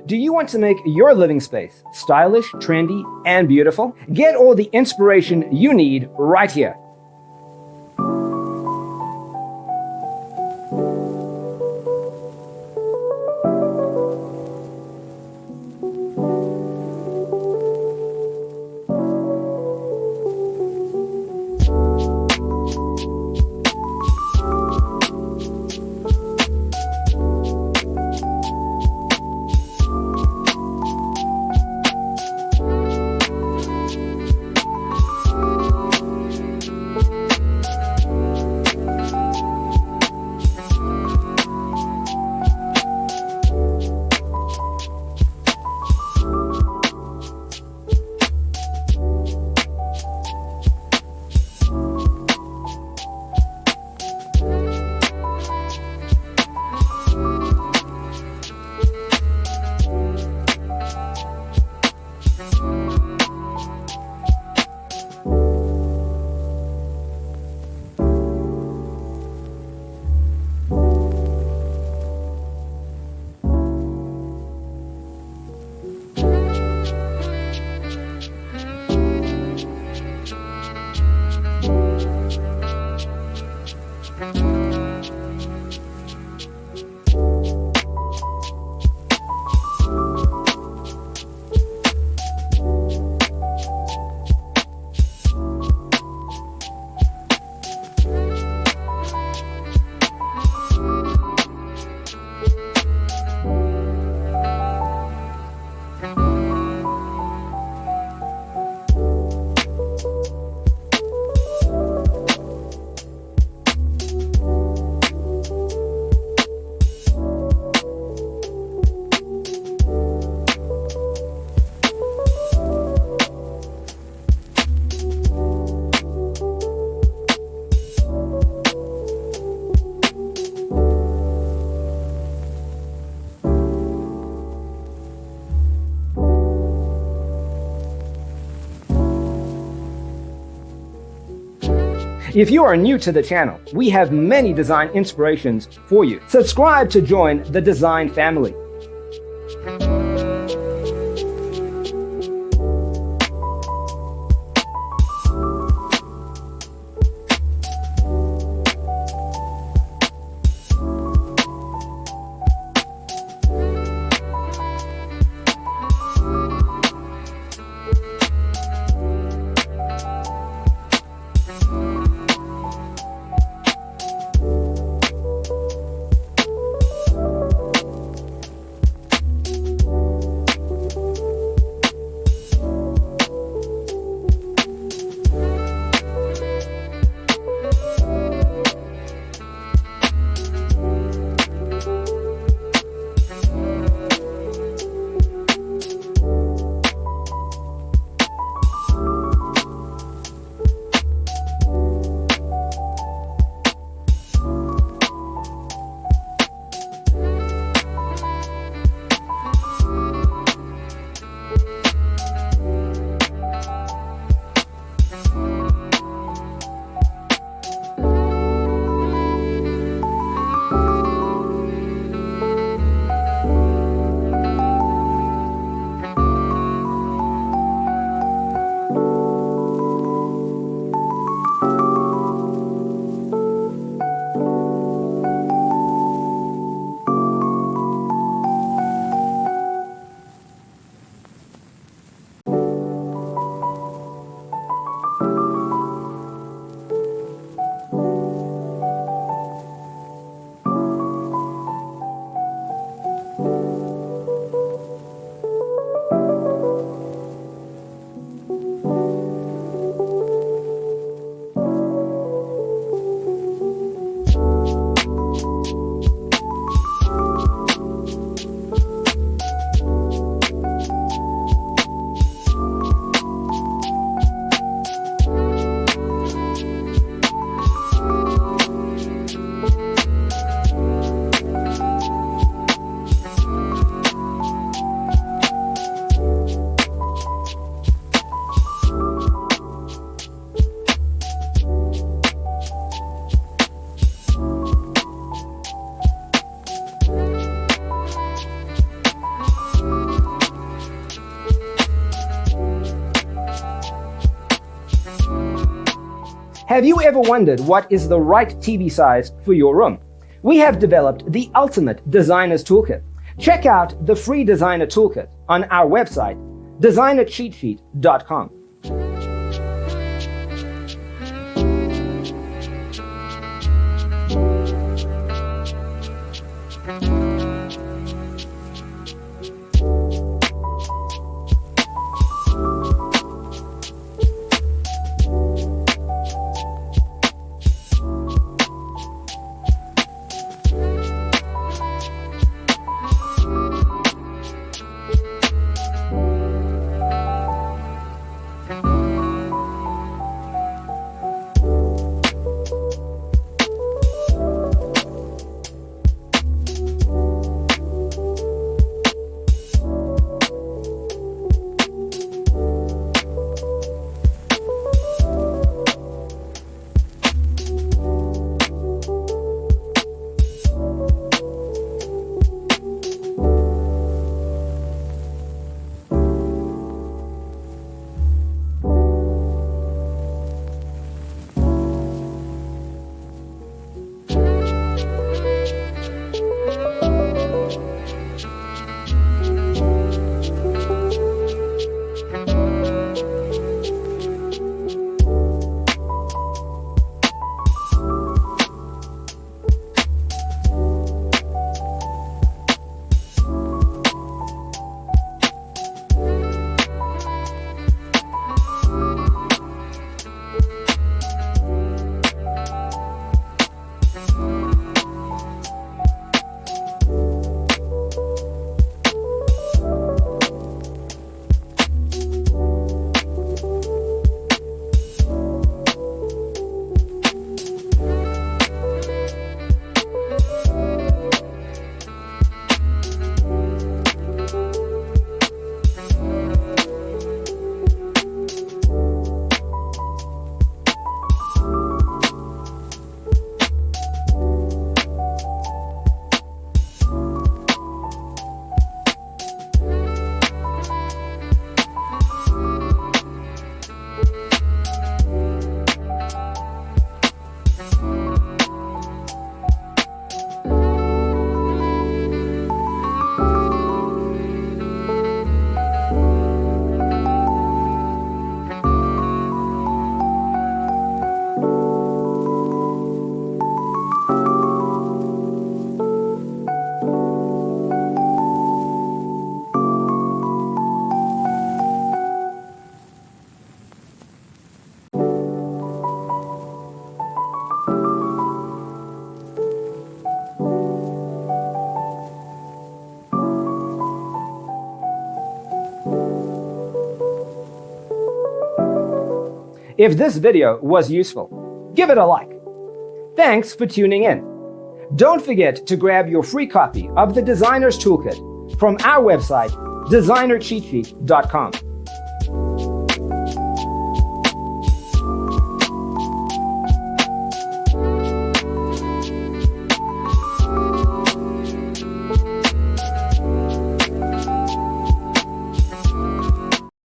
Do you want to make your living space stylish, trendy, and beautiful? Get all the inspiration you need right here. If you are new to the channel, we have many design inspirations for you. Subscribe to join the design family. Have you ever wondered what is the right TV size for your room? We have developed the ultimate designer's toolkit. Check out the free designer toolkit on our website, designercheatsheet.com. If this video was useful, give it a like. Thanks for tuning in. Don't forget to grab your free copy of the Designer's Toolkit from our website, designercheatsheet.com.